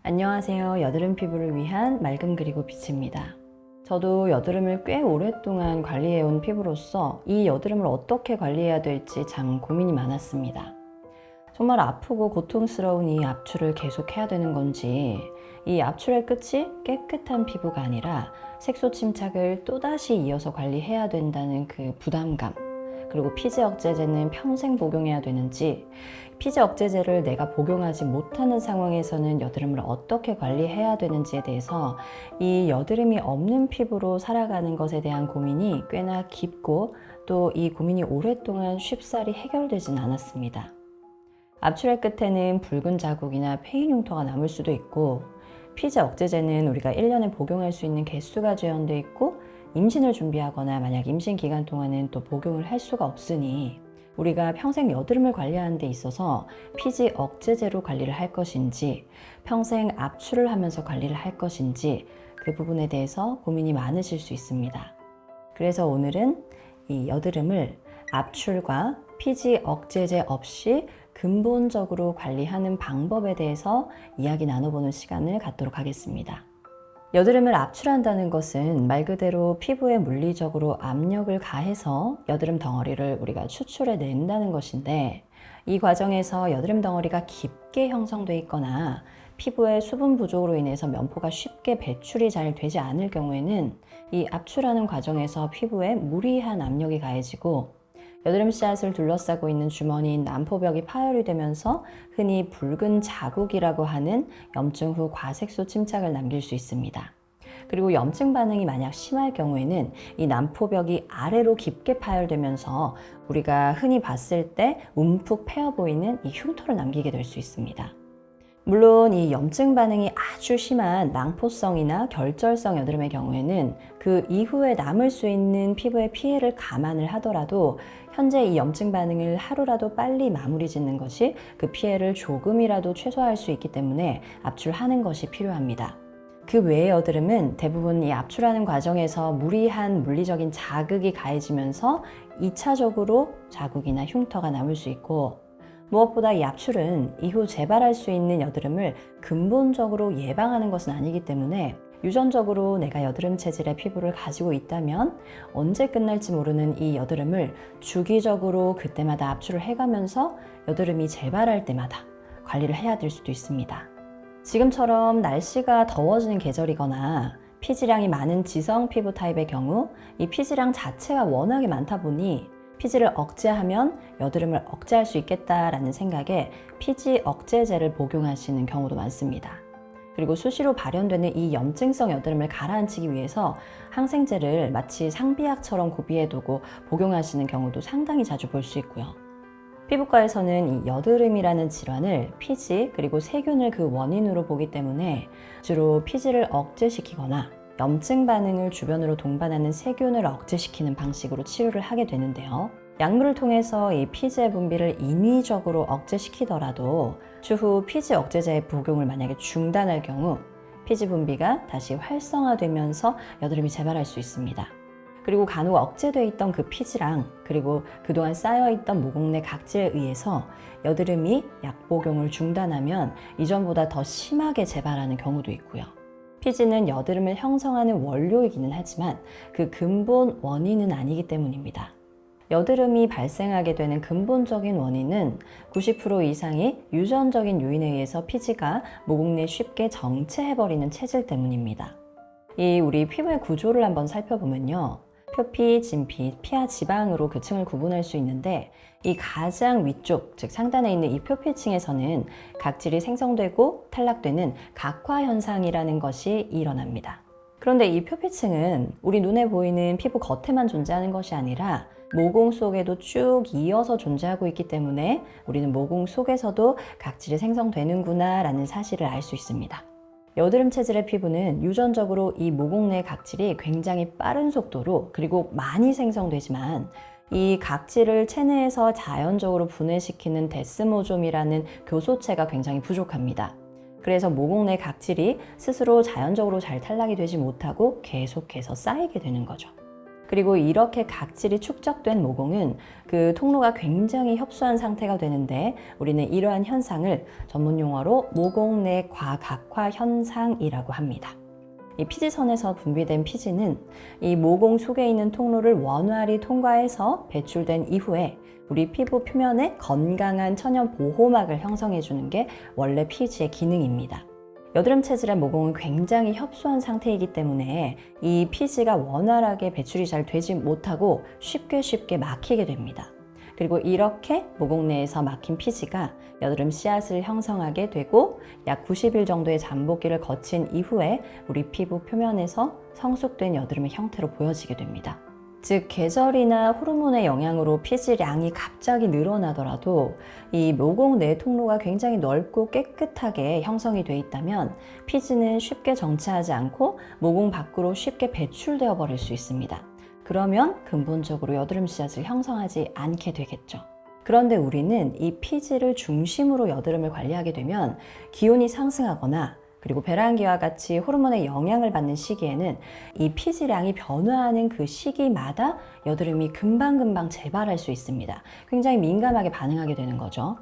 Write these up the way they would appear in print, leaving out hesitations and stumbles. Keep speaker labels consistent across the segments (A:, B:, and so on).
A: 안녕하세요. 여드름 피부를 위한 맑음 그리고 빛입니다. 저도 여드름을 꽤 오랫동안 관리해온 피부로서 이 여드름을 어떻게 관리해야 될지 참 고민이 많았습니다. 정말 아프고 고통스러운 이 압출을 계속 해야 되는 건지, 이 압출의 끝이 깨끗한 피부가 아니라 색소 침착을 또다시 이어서 관리해야 된다는 그 부담감, 그리고 피지 억제제는 평생 복용해야 되는지, 피지 억제제를 내가 복용하지 못하는 상황에서는 여드름을 어떻게 관리해야 되는지에 대해서 이 여드름이 없는 피부로 살아가는 것에 대한 고민이 꽤나 깊고, 또 이 고민이 오랫동안 쉽사리 해결되진 않았습니다. 압출의 끝에는 붉은 자국이나 페인 흉터가 남을 수도 있고, 피지 억제제는 우리가 1년에 복용할 수 있는 개수가 제한되어 있고, 임신을 준비하거나 만약 임신 기간 동안은 또 복용을 할 수가 없으니 우리가 평생 여드름을 관리하는 데 있어서 피지 억제제로 관리를 할 것인지, 평생 압출을 하면서 관리를 할 것인지, 그 부분에 대해서 고민이 많으실 수 있습니다. 그래서 오늘은 이 여드름을 압출과 피지 억제제 없이 근본적으로 관리하는 방법에 대해서 이야기 나눠보는 시간을 갖도록 하겠습니다. 여드름을 압출한다는 것은 말 그대로 피부에 물리적으로 압력을 가해서 여드름 덩어리를 우리가 추출해 낸다는 것인데, 이 과정에서 여드름 덩어리가 깊게 형성되어 있거나 피부의 수분 부족으로 인해서 면포가 쉽게 배출이 잘 되지 않을 경우에는 이 압출하는 과정에서 피부에 무리한 압력이 가해지고 여드름 씨앗을 둘러싸고 있는 주머니인 난포벽이 파열이 되면서 흔히 붉은 자국이라고 하는 염증 후 과색소 침착을 남길 수 있습니다. 그리고 염증 반응이 만약 심할 경우에는 이 난포벽이 아래로 깊게 파열되면서 우리가 흔히 봤을 때 움푹 패여 보이는 이 흉터를 남기게 될 수 있습니다. 물론 이 염증 반응이 아주 심한 낭포성이나 결절성 여드름의 경우에는 그 이후에 남을 수 있는 피부의 피해를 감안을 하더라도 현재 이 염증 반응을 하루라도 빨리 마무리 짓는 것이 그 피해를 조금이라도 최소화할 수 있기 때문에 압출하는 것이 필요합니다. 그 외의 여드름은 대부분 이 압출하는 과정에서 무리한 물리적인 자극이 가해지면서 2차적으로 자국이나 흉터가 남을 수 있고, 무엇보다 이 압출은 이후 재발할 수 있는 여드름을 근본적으로 예방하는 것은 아니기 때문에 유전적으로 내가 여드름 체질의 피부를 가지고 있다면 언제 끝날지 모르는 이 여드름을 주기적으로 그때마다 압출을 해가면서 여드름이 재발할 때마다 관리를 해야 될 수도 있습니다. 지금처럼 날씨가 더워지는 계절이거나 피지량이 많은 지성 피부 타입의 경우 이 피지량 자체가 워낙에 많다 보니 피지를 억제하면 여드름을 억제할 수 있겠다라는 생각에 피지 억제제를 복용하시는 경우도 많습니다. 그리고 수시로 발현되는 이 염증성 여드름을 가라앉히기 위해서 항생제를 마치 상비약처럼 구비해두고 복용하시는 경우도 상당히 자주 볼 수 있고요. 피부과에서는 이 여드름이라는 질환을 피지 그리고 세균을 그 원인으로 보기 때문에 주로 피지를 억제시키거나 염증 반응을 주변으로 동반하는 세균을 억제시키는 방식으로 치료를 하게 되는데요. 약물을 통해서 이 피지의 분비를 인위적으로 억제시키더라도 추후 피지 억제제의 복용을 만약에 중단할 경우 피지 분비가 다시 활성화되면서 여드름이 재발할 수 있습니다. 그리고 간혹 억제되어 있던 그 피지랑 그리고 그동안 쌓여있던 모공내 각질에 의해서 여드름이 약 복용을 중단하면 이전보다 더 심하게 재발하는 경우도 있고요. 피지는 여드름을 형성하는 원료이기는 하지만 그 근본 원인은 아니기 때문입니다. 여드름이 발생하게 되는 근본적인 원인은 90% 이상이 유전적인 요인에 의해서 피지가 모공내에 쉽게 정체해버리는 체질 때문입니다. 이 우리 피부의 구조를 한번 살펴보면요. 표피, 진피, 피하 지방으로 그 층을 구분할 수 있는데 이 가장 위쪽, 즉 상단에 있는 이 표피층에서는 각질이 생성되고 탈락되는 각화 현상이라는 것이 일어납니다. 그런데 이 표피층은 우리 눈에 보이는 피부 겉에만 존재하는 것이 아니라 모공 속에도 쭉 이어서 존재하고 있기 때문에 우리는 모공 속에서도 각질이 생성되는구나 라는 사실을 알 수 있습니다. 여드름 체질의 피부는 유전적으로 이 모공내 각질이 굉장히 빠른 속도로 그리고 많이 생성되지만 이 각질을 체내에서 자연적으로 분해시키는 데스모좀이라는 교소체가 굉장히 부족합니다. 그래서 모공내 각질이 스스로 자연적으로 잘 탈락이 되지 못하고 계속해서 쌓이게 되는 거죠. 그리고 이렇게 각질이 축적된 모공은 그 통로가 굉장히 협소한 상태가 되는데 우리는 이러한 현상을 전문 용어로 모공 내 과각화 현상이라고 합니다. 이 피지선에서 분비된 피지는 이 모공 속에 있는 통로를 원활히 통과해서 배출된 이후에 우리 피부 표면에 건강한 천연 보호막을 형성해 주는 게 원래 피지의 기능입니다. 여드름 체질의 모공은 굉장히 협소한 상태이기 때문에 이 피지가 원활하게 배출이 잘 되지 못하고 쉽게 막히게 됩니다. 그리고 이렇게 모공 내에서 막힌 피지가 여드름 씨앗을 형성하게 되고 약 90일 정도의 잠복기를 거친 이후에 우리 피부 표면에서 성숙된 여드름의 형태로 보여지게 됩니다. 즉 계절이나 호르몬의 영향으로 피지량이 갑자기 늘어나더라도 이 모공 내 통로가 굉장히 넓고 깨끗하게 형성이 돼 있다면 피지는 쉽게 정체하지 않고 모공 밖으로 쉽게 배출되어 버릴 수 있습니다. 그러면 근본적으로 여드름 씨앗을 형성하지 않게 되겠죠. 그런데 우리는 이 피지를 중심으로 여드름을 관리하게 되면 기온이 상승하거나 그리고 배란기와 같이 호르몬의 영향을 받는 시기에는 이 피지량이 변화하는 그 시기마다 여드름이 금방금방 재발할 수 있습니다. 굉장히 민감하게 반응하게 되는 거죠.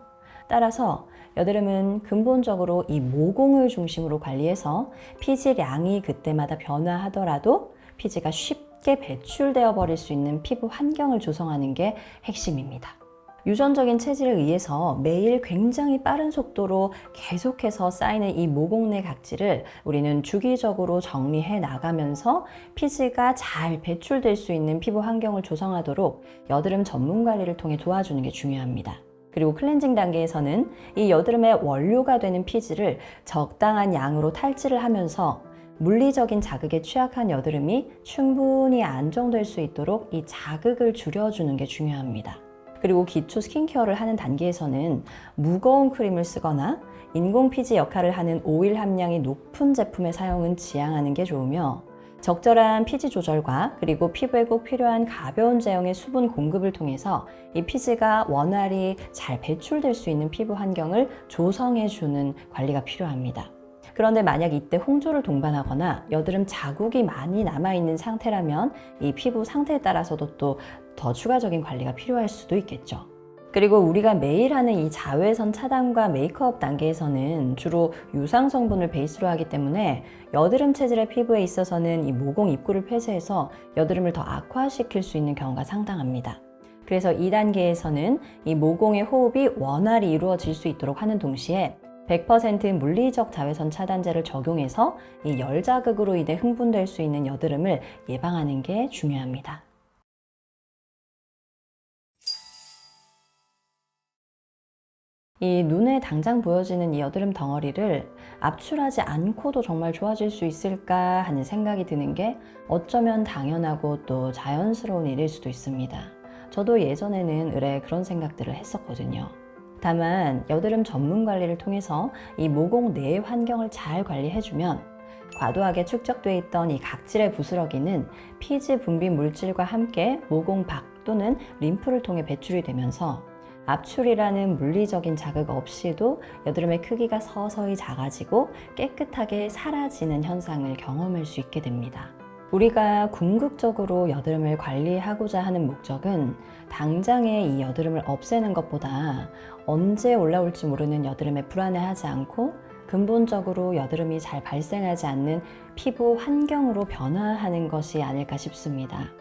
A: 따라서 여드름은 근본적으로 이 모공을 중심으로 관리해서 피지량이 그때마다 변화하더라도 피지가 쉽게 배출되어 버릴 수 있는 피부 환경을 조성하는 게 핵심입니다. 유전적인 체질에 의해서 매일 굉장히 빠른 속도로 계속해서 쌓이는 이 모공 내 각질을 우리는 주기적으로 정리해 나가면서 피지가 잘 배출될 수 있는 피부 환경을 조성하도록 여드름 전문 관리를 통해 도와주는 게 중요합니다. 그리고 클렌징 단계에서는 이 여드름의 원료가 되는 피지를 적당한 양으로 탈지를 하면서 물리적인 자극에 취약한 여드름이 충분히 안정될 수 있도록 이 자극을 줄여주는 게 중요합니다. 그리고 기초 스킨케어를 하는 단계에서는 무거운 크림을 쓰거나 인공 피지 역할을 하는 오일 함량이 높은 제품의 사용은 지양하는 게 좋으며 적절한 피지 조절과 그리고 피부에 꼭 필요한 가벼운 제형의 수분 공급을 통해서 이 피지가 원활히 잘 배출될 수 있는 피부 환경을 조성해주는 관리가 필요합니다. 그런데 만약 이때 홍조를 동반하거나 여드름 자국이 많이 남아있는 상태라면 이 피부 상태에 따라서도 또 더 추가적인 관리가 필요할 수도 있겠죠. 그리고 우리가 매일 하는 이 자외선 차단과 메이크업 단계에서는 주로 유상 성분을 베이스로 하기 때문에 여드름 체질의 피부에 있어서는 이 모공 입구를 폐쇄해서 여드름을 더 악화시킬 수 있는 경우가 상당합니다. 그래서 이 단계에서는 이 모공의 호흡이 원활히 이루어질 수 있도록 하는 동시에 100% 물리적 자외선 차단제를 적용해서 이 열 자극으로 인해 흥분될 수 있는 여드름을 예방하는 게 중요합니다. 이 눈에 당장 보여지는 이 여드름 덩어리를 압출하지 않고도 정말 좋아질 수 있을까 하는 생각이 드는 게 어쩌면 당연하고 또 자연스러운 일일 수도 있습니다. 저도 예전에는 의뢰 그런 생각들을 했었거든요. 다만 여드름 전문 관리를 통해서 이 모공 내 환경을 잘 관리해주면 과도하게 축적돼 있던 이 각질의 부스러기는 피지 분비 물질과 함께 모공 밖 또는 림프를 통해 배출이 되면서 압출이라는 물리적인 자극 없이도 여드름의 크기가 서서히 작아지고 깨끗하게 사라지는 현상을 경험할 수 있게 됩니다. 우리가 궁극적으로 여드름을 관리하고자 하는 목적은 당장의 이 여드름을 없애는 것보다 언제 올라올지 모르는 여드름에 불안해하지 않고 근본적으로 여드름이 잘 발생하지 않는 피부 환경으로 변화하는 것이 아닐까 싶습니다.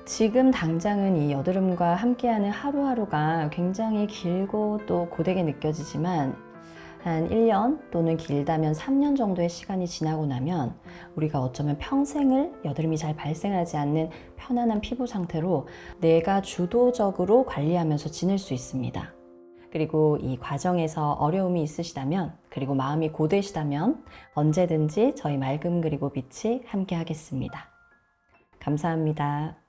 A: 지금 당장은 이 여드름과 함께하는 하루하루가 굉장히 길고 또 고되게 느껴지지만 한 1년 또는 길다면 3년 정도의 시간이 지나고 나면 우리가 어쩌면 평생을 여드름이 잘 발생하지 않는 편안한 피부 상태로 내가 주도적으로 관리하면서 지낼 수 있습니다. 그리고 이 과정에서 어려움이 있으시다면 그리고 마음이 고되시다면 언제든지 저희 맑음 그리고 빛이 함께 하겠습니다. 감사합니다.